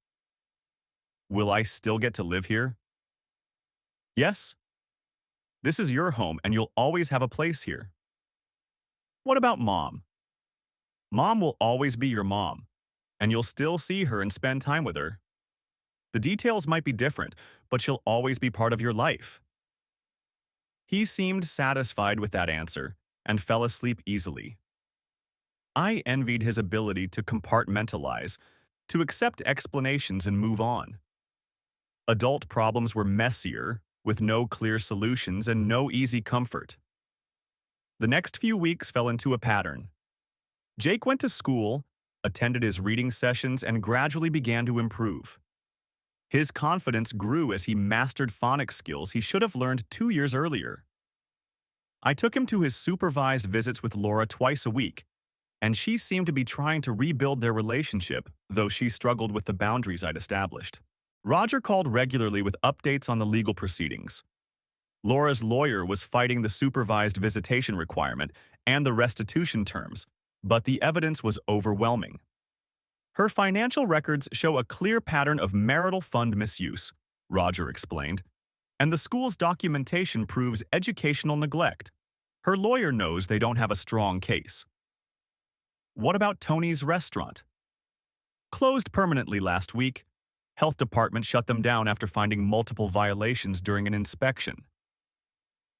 Will I still get to live here? Yes. This is your home, and you'll always have a place here. What about Mom? Mom will always be your mom, and you'll still see her and spend time with her. The details might be different, but she'll always be part of your life. He seemed satisfied with that answer and fell asleep easily. I envied his ability to compartmentalize, to accept explanations and move on. Adult problems were messier, with no clear solutions and no easy comfort. The next few weeks fell into a pattern. Jake went to school, attended his reading sessions, and gradually began to improve. His confidence grew as he mastered phonics skills he should have learned 2 years earlier. I took him to his supervised visits with Laura twice a week, and she seemed to be trying to rebuild their relationship, though she struggled with the boundaries I'd established. Roger called regularly with updates on the legal proceedings. Laura's lawyer was fighting the supervised visitation requirement and the restitution terms, but the evidence was overwhelming. Her financial records show a clear pattern of marital fund misuse, Roger explained, and the school's documentation proves educational neglect. Her lawyer knows they don't have a strong case. What about Tony's restaurant? Closed permanently last week. Health department shut them down after finding multiple violations during an inspection.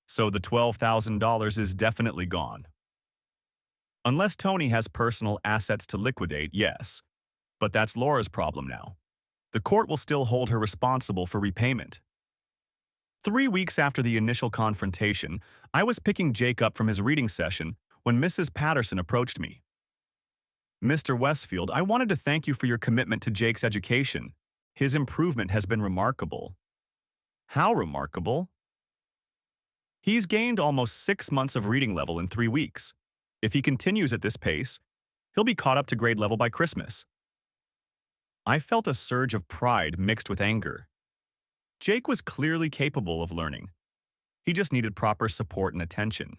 So the $12,000 is definitely gone. Unless Tony has personal assets to liquidate, yes. But that's Laura's problem now. The court will still hold her responsible for repayment. 3 weeks after the initial confrontation, I was picking Jake up from his reading session when Mrs. Patterson approached me. Mr. Westfield, I wanted to thank you for your commitment to Jake's education. His improvement has been remarkable. How remarkable? He's gained almost 6 months of reading level in 3 weeks. If he continues at this pace, he'll be caught up to grade level by Christmas. I felt a surge of pride mixed with anger. Jake was clearly capable of learning. He just needed proper support and attention.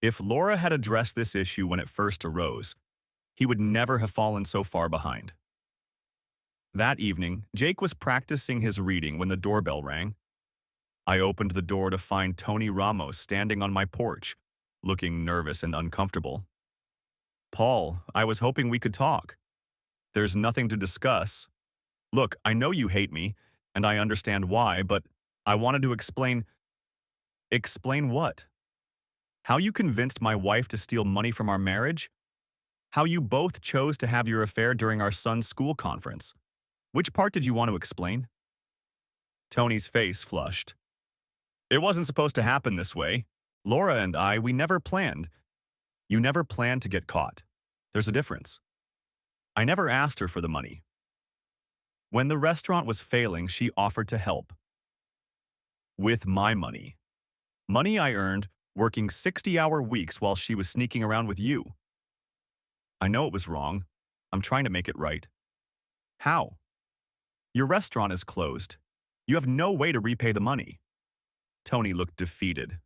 If Laura had addressed this issue when it first arose, he would never have fallen so far behind. That evening, Jake was practicing his reading when the doorbell rang. I opened the door to find Tony Ramos standing on my porch, looking nervous and uncomfortable. Paul, I was hoping we could talk. There's nothing to discuss. Look, I know you hate me, and I understand why, but I wanted to explain… Explain what? How you convinced my wife to steal money from our marriage? How you both chose to have your affair during our son's school conference? Which part did you want to explain? Tony's face flushed. It wasn't supposed to happen this way. Laura and I, we never planned. You never planned to get caught. There's a difference. I never asked her for the money. When the restaurant was failing, she offered to help. With my money. Money I earned working 60-hour weeks while she was sneaking around with you. I know it was wrong. I'm trying to make it right. How? Your restaurant is closed. You have no way to repay the money. Tony looked defeated.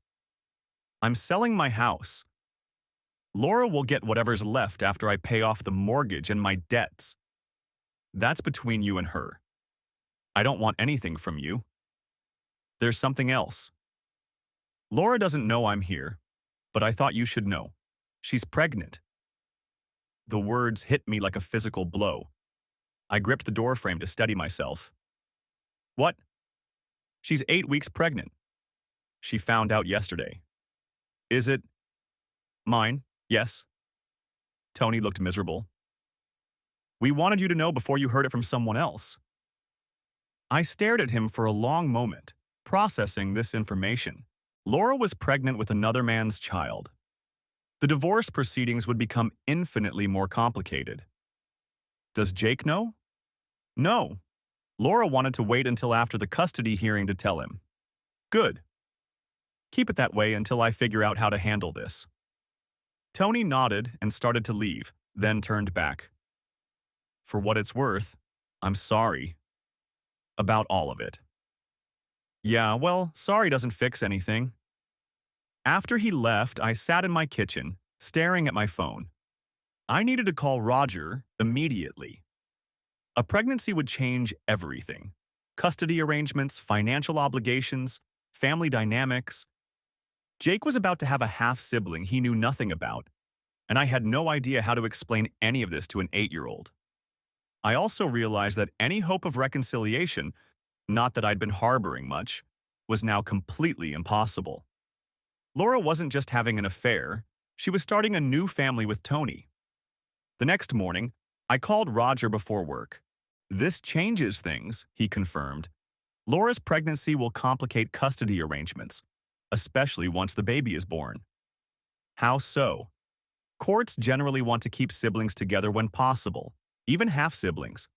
I'm selling my house. Laura will get whatever's left after I pay off the mortgage and my debts. That's between you and her. I don't want anything from you. There's something else. Laura doesn't know I'm here, but I thought you should know. She's pregnant. The words hit me like a physical blow. I gripped the doorframe to steady myself. What? She's 8 weeks pregnant. She found out yesterday. Is it mine? Yes. Tony looked miserable. We wanted you to know before you heard it from someone else. I stared at him for a long moment, processing this information. Laura was pregnant with another man's child. The divorce proceedings would become infinitely more complicated. Does Jake know? No. Laura wanted to wait until after the custody hearing to tell him. Good. Keep it that way until I figure out how to handle this. Tony nodded and started to leave, then turned back. For what it's worth, I'm sorry. About all of it. Yeah, well, sorry doesn't fix anything. After he left, I sat in my kitchen, staring at my phone. I needed to call Roger immediately. A pregnancy would change everything. Custody arrangements, financial obligations, family dynamics. Jake was about to have a half-sibling he knew nothing about, and I had no idea how to explain any of this to an 8-year-old. I also realized that any hope of reconciliation, not that I'd been harboring much, was now completely impossible. Laura wasn't just having an affair, she was starting a new family with Tony. The next morning, I called Roger before work. This changes things, he confirmed. Laura's pregnancy will complicate custody arrangements, especially once the baby is born. How so? Courts generally want to keep siblings together when possible, even half-siblings.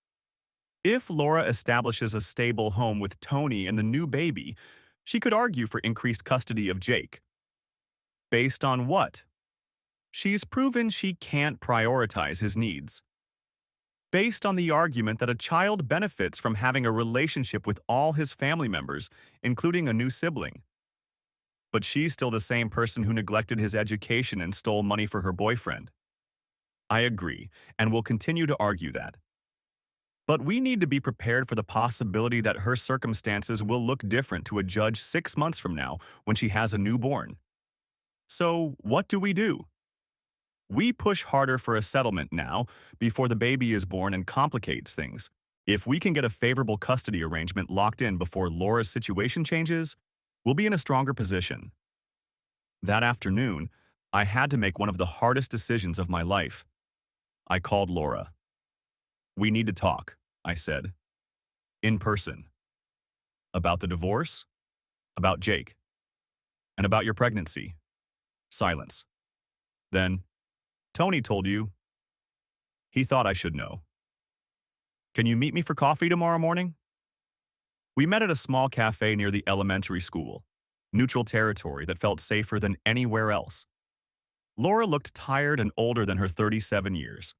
If Laura establishes a stable home with Tony and the new baby, she could argue for increased custody of Jake. Based on what? She's proven she can't prioritize his needs. Based on the argument that a child benefits from having a relationship with all his family members, including a new sibling. But she's still the same person who neglected his education and stole money for her boyfriend. I agree, and will continue to argue that. But we need to be prepared for the possibility that her circumstances will look different to a judge 6 months from now when she has a newborn. So, what do? We push harder for a settlement now, before the baby is born and complicates things. If we can get a favorable custody arrangement locked in before Laura's situation changes, we'll be in a stronger position. That afternoon, I had to make one of the hardest decisions of my life. I called Laura. We need to talk, I said. In person. About the divorce, about Jake, and about your pregnancy. Silence. Then, Tony told you. He thought I should know. Can you meet me for coffee tomorrow morning? We met at a small cafe near the elementary school, neutral territory that felt safer than anywhere else. Laura looked tired and older than her 37 years.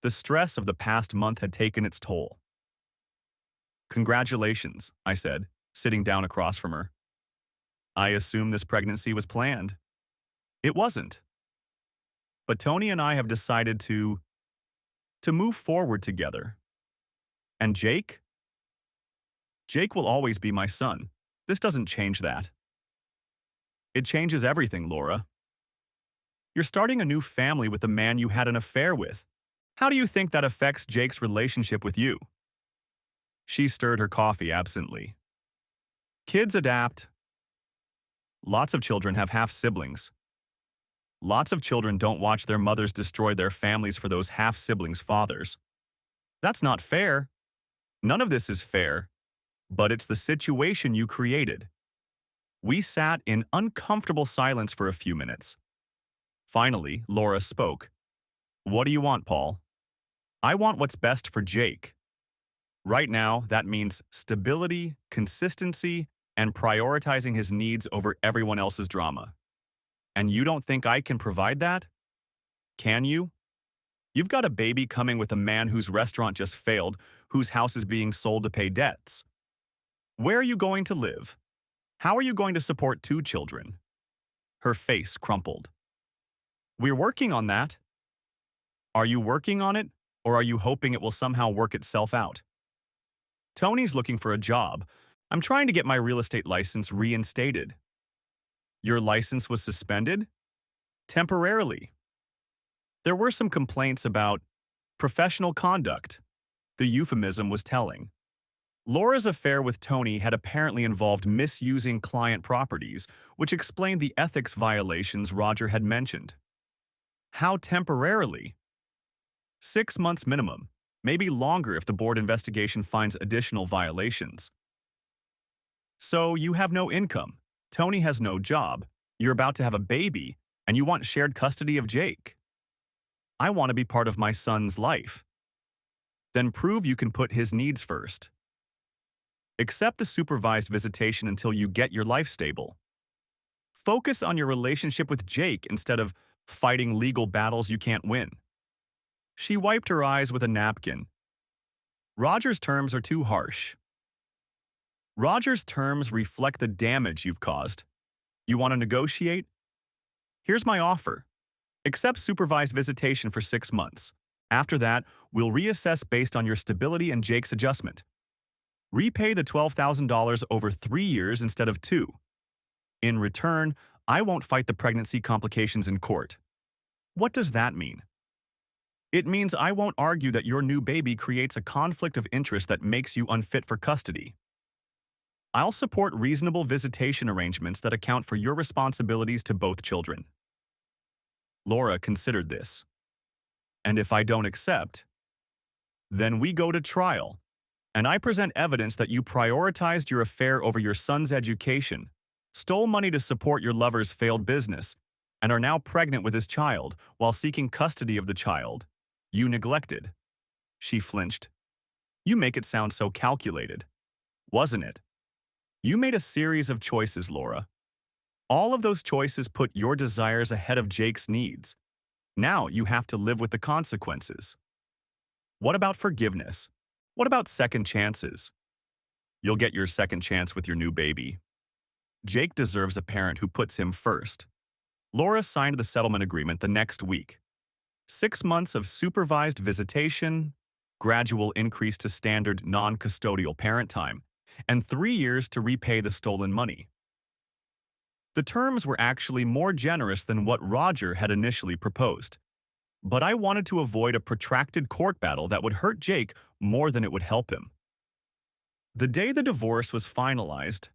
The stress of the past month had taken its toll. Congratulations, I said, sitting down across from her. I assume this pregnancy was planned. It wasn't. But Tony and I have decided to move forward together. And Jake? Jake will always be my son. This doesn't change that. It changes everything, Laura. You're starting a new family with the man you had an affair with. How do you think that affects Jake's relationship with you? She stirred her coffee absently. Kids adapt. Lots of children have half-siblings. Lots of children don't watch their mothers destroy their families for those half-siblings' fathers. That's not fair. None of this is fair, but it's the situation you created. We sat in uncomfortable silence for a few minutes. Finally, Laura spoke. What do you want, Paul? I want what's best for Jake. Right now, that means stability, consistency, and prioritizing his needs over everyone else's drama. And you don't think I can provide that? Can you? You've got a baby coming with a man whose restaurant just failed, whose house is being sold to pay debts. Where are you going to live? How are you going to support two children? Her face crumpled. We're working on that. Are you working on it, or are you hoping it will somehow work itself out? Tony's looking for a job. I'm trying to get my real estate license reinstated. Your license was suspended? Temporarily. There were some complaints about professional conduct. The euphemism was telling. Laura's affair with Tony had apparently involved misusing client properties, which explained the ethics violations Roger had mentioned. How temporarily? 6 months minimum, maybe longer if the board investigation finds additional violations. So you have no income, Tony has no job, you're about to have a baby, and you want shared custody of Jake. I want to be part of my son's life. Then prove you can put his needs first. Accept the supervised visitation until you get your life stable. Focus on your relationship with Jake instead of fighting legal battles you can't win. She wiped her eyes with a napkin. Roger's terms are too harsh. Roger's terms reflect the damage you've caused. You want to negotiate? Here's my offer. Accept supervised visitation for 6 months. After that, we'll reassess based on your stability and Jake's adjustment. Repay the $12,000 over 3 years instead of 2. In return, I won't fight the pregnancy complications in court. What does that mean? It means I won't argue that your new baby creates a conflict of interest that makes you unfit for custody. I'll support reasonable visitation arrangements that account for your responsibilities to both children. Laura considered this. And if I don't accept, then we go to trial, and I present evidence that you prioritized your affair over your son's education, stole money to support your lover's failed business, and are now pregnant with his child while seeking custody of the child. You neglected. She flinched. You make it sound so calculated. Wasn't it? You made a series of choices, Laura. All of those choices put your desires ahead of Jake's needs. Now you have to live with the consequences. What about forgiveness? What about second chances? You'll get your second chance with your new baby. Jake deserves a parent who puts him first. Laura signed the settlement agreement the next week. 6 months of supervised visitation, gradual increase to standard non-custodial parent time, and 3 years to repay the stolen money. The terms were actually more generous than what Roger had initially proposed. But I wanted to avoid a protracted court battle that would hurt Jake more than it would help him. The day the divorce was finalized,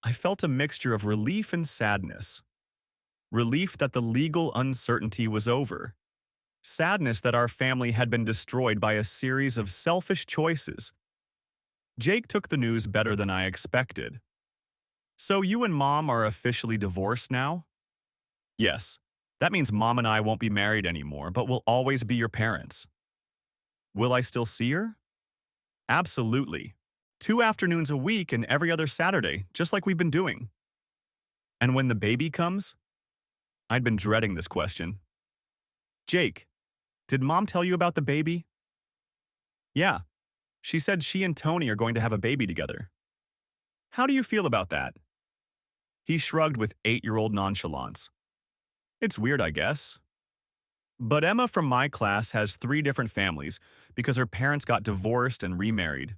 I felt a mixture of relief and sadness. Relief that the legal uncertainty was over. Sadness that our family had been destroyed by a series of selfish choices. Jake took the news better than I expected. So you and Mom are officially divorced now? Yes. That means Mom and I won't be married anymore, but we'll always be your parents. Will I still see her? Absolutely. 2 afternoons a week and every other Saturday, just like we've been doing. And when the baby comes? I'd been dreading this question. Jake, did Mom tell you about the baby? Yeah. She said she and Tony are going to have a baby together. How do you feel about that? He shrugged with 8-year-old nonchalance. It's weird, I guess. But Emma from my class has 3 different families because her parents got divorced and remarried.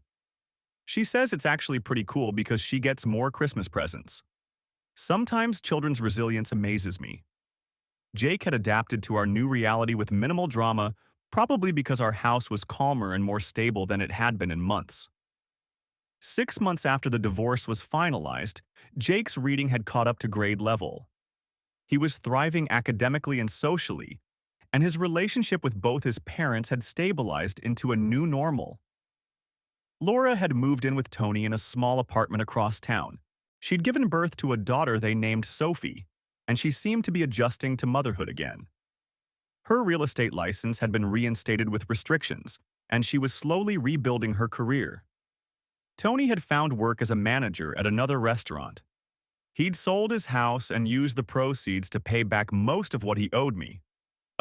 She says it's actually pretty cool because she gets more Christmas presents. Sometimes children's resilience amazes me. Jake had adapted to our new reality with minimal drama, probably because our house was calmer and more stable than it had been in months. 6 months after the divorce was finalized, Jake's reading had caught up to grade level. He was thriving academically and socially, and his relationship with both his parents had stabilized into a new normal. Laura had moved in with Tony in a small apartment across town. She'd given birth to a daughter they named Sophie, and she seemed to be adjusting to motherhood again. Her real estate license had been reinstated with restrictions, and she was slowly rebuilding her career. Tony had found work as a manager at another restaurant. He'd sold his house and used the proceeds to pay back most of what he owed me.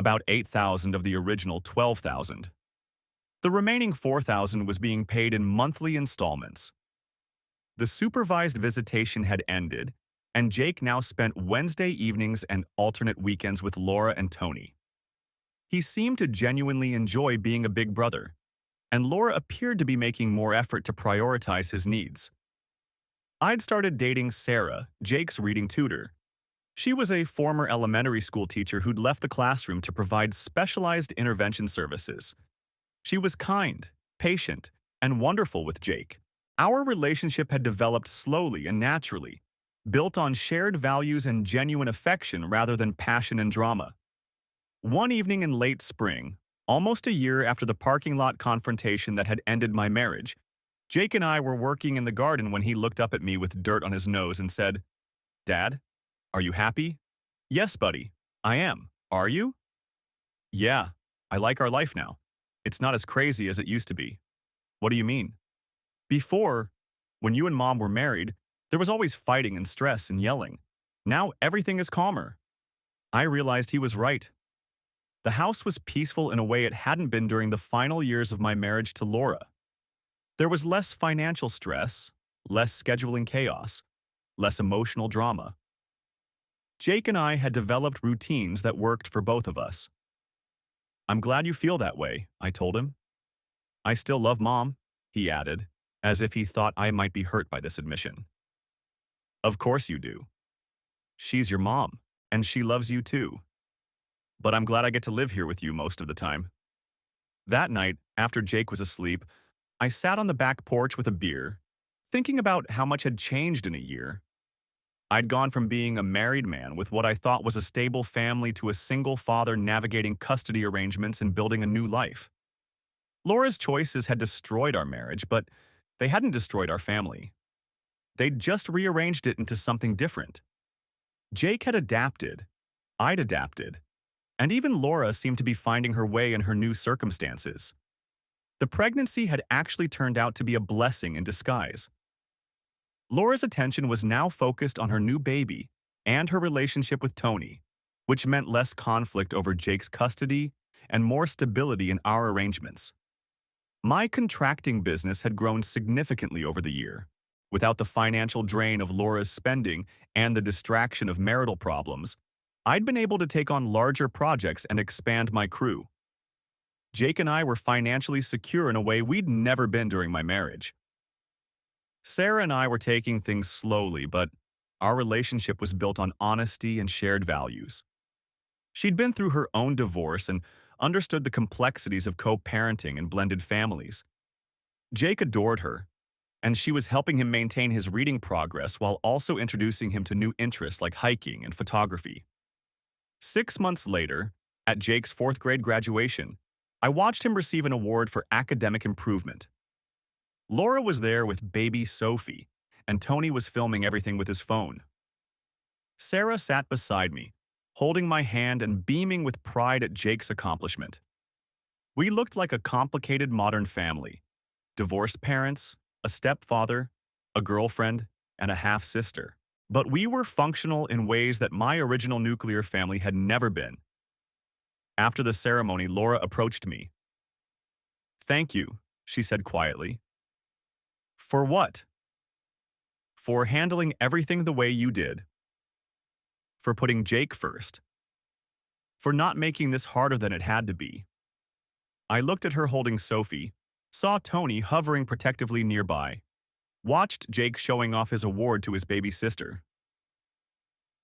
about 8,000 of the original 12,000. The remaining 4,000 was being paid in monthly installments. The supervised visitation had ended, and Jake now spent Wednesday evenings and alternate weekends with Laura and Tony. He seemed to genuinely enjoy being a big brother, and Laura appeared to be making more effort to prioritize his needs. I'd started dating Sarah, Jake's reading tutor. She was a former elementary school teacher who'd left the classroom to provide specialized intervention services. She was kind, patient, and wonderful with Jake. Our relationship had developed slowly and naturally, built on shared values and genuine affection rather than passion and drama. One evening in late spring, almost a year after the parking lot confrontation that had ended my marriage, Jake and I were working in the garden when he looked up at me with dirt on his nose and said, "Dad, are you happy?" "Yes, buddy, I am. Are you?" "Yeah, I like our life now. It's not as crazy as it used to be." "What do you mean?" "Before, when you and Mom were married, there was always fighting and stress and yelling. Now everything is calmer." I realized he was right. The house was peaceful in a way it hadn't been during the final years of my marriage to Laura. There was less financial stress, less scheduling chaos, less emotional drama. Jake and I had developed routines that worked for both of us. "I'm glad you feel that way," I told him. "I still love Mom," he added, as if he thought I might be hurt by this admission. "Of course you do. She's your mom, and she loves you too. But I'm glad I get to live here with you most of the time." That night, after Jake was asleep, I sat on the back porch with a beer, thinking about how much had changed in a year. I'd gone from being a married man with what I thought was a stable family to a single father navigating custody arrangements and building a new life. Laura's choices had destroyed our marriage, but they hadn't destroyed our family. They'd just rearranged it into something different. Jake had adapted. I'd adapted. And even Laura seemed to be finding her way in her new circumstances. The pregnancy had actually turned out to be a blessing in disguise. Laura's attention was now focused on her new baby and her relationship with Tony, which meant less conflict over Jake's custody and more stability in our arrangements. My contracting business had grown significantly over the year. Without the financial drain of Laura's spending and the distraction of marital problems, I'd been able to take on larger projects and expand my crew. Jake and I were financially secure in a way we'd never been during my marriage. Sarah and I were taking things slowly, but our relationship was built on honesty and shared values. She'd been through her own divorce and understood the complexities of co-parenting and blended families. Jake adored her, and she was helping him maintain his reading progress while also introducing him to new interests like hiking and photography. 6 months later, at Jake's 4th grade graduation, I watched him receive an award for academic improvement. Laura was there with baby Sophie, and Tony was filming everything with his phone. Sarah sat beside me, holding my hand and beaming with pride at Jake's accomplishment. We looked like a complicated modern family: divorced parents, a stepfather, a girlfriend, and a half-sister. But we were functional in ways that my original nuclear family had never been. After the ceremony, Laura approached me. "Thank you," she said quietly. "For what?" "For handling everything the way you did. For putting Jake first. For not making this harder than it had to be." I looked at her holding Sophie, saw Tony hovering protectively nearby, watched Jake showing off his award to his baby sister.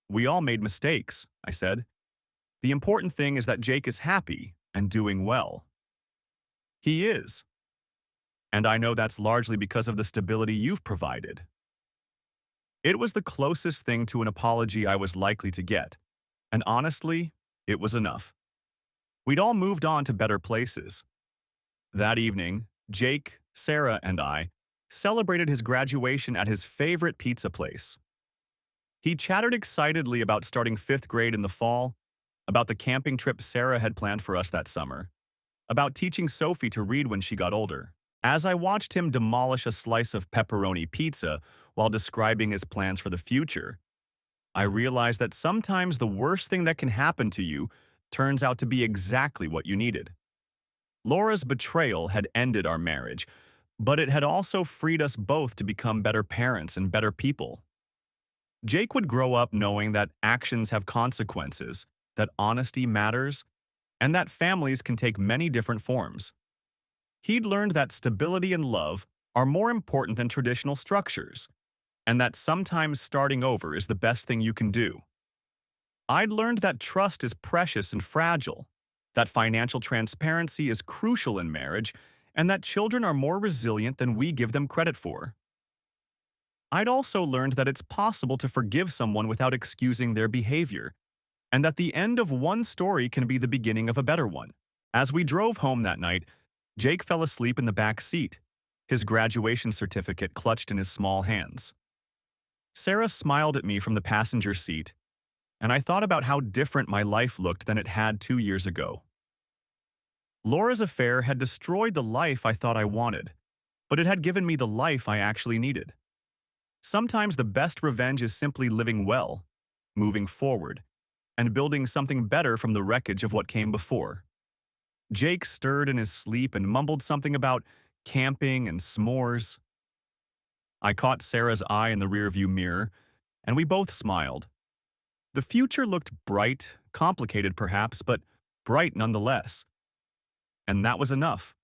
"We all made mistakes," I said. "The important thing is that Jake is happy and doing well." "He is. And I know that's largely because of the stability you've provided." It was the closest thing to an apology I was likely to get, and honestly, it was enough. We'd all moved on to better places. That evening, Jake, Sarah, and I celebrated his graduation at his favorite pizza place. He chattered excitedly about starting 5th grade in the fall, about the camping trip Sarah had planned for us that summer, about teaching Sophie to read when she got older. As I watched him demolish a slice of pepperoni pizza while describing his plans for the future, I realized that sometimes the worst thing that can happen to you turns out to be exactly what you needed. Laura's betrayal had ended our marriage, but it had also freed us both to become better parents and better people. Jake would grow up knowing that actions have consequences, that honesty matters, and that families can take many different forms. He'd learned that stability and love are more important than traditional structures, and that sometimes starting over is the best thing you can do. I'd learned that trust is precious and fragile, that financial transparency is crucial in marriage, and that children are more resilient than we give them credit for. I'd also learned that it's possible to forgive someone without excusing their behavior, and that the end of one story can be the beginning of a better one. As we drove home that night, Jake fell asleep in the back seat, his graduation certificate clutched in his small hands. Sarah smiled at me from the passenger seat, and I thought about how different my life looked than it had 2 years ago. Laura's affair had destroyed the life I thought I wanted, but it had given me the life I actually needed. Sometimes the best revenge is simply living well, moving forward, and building something better from the wreckage of what came before. Jake stirred in his sleep and mumbled something about camping and s'mores. I caught Sarah's eye in the rearview mirror, and we both smiled. The future looked bright, complicated perhaps, but bright nonetheless. And that was enough.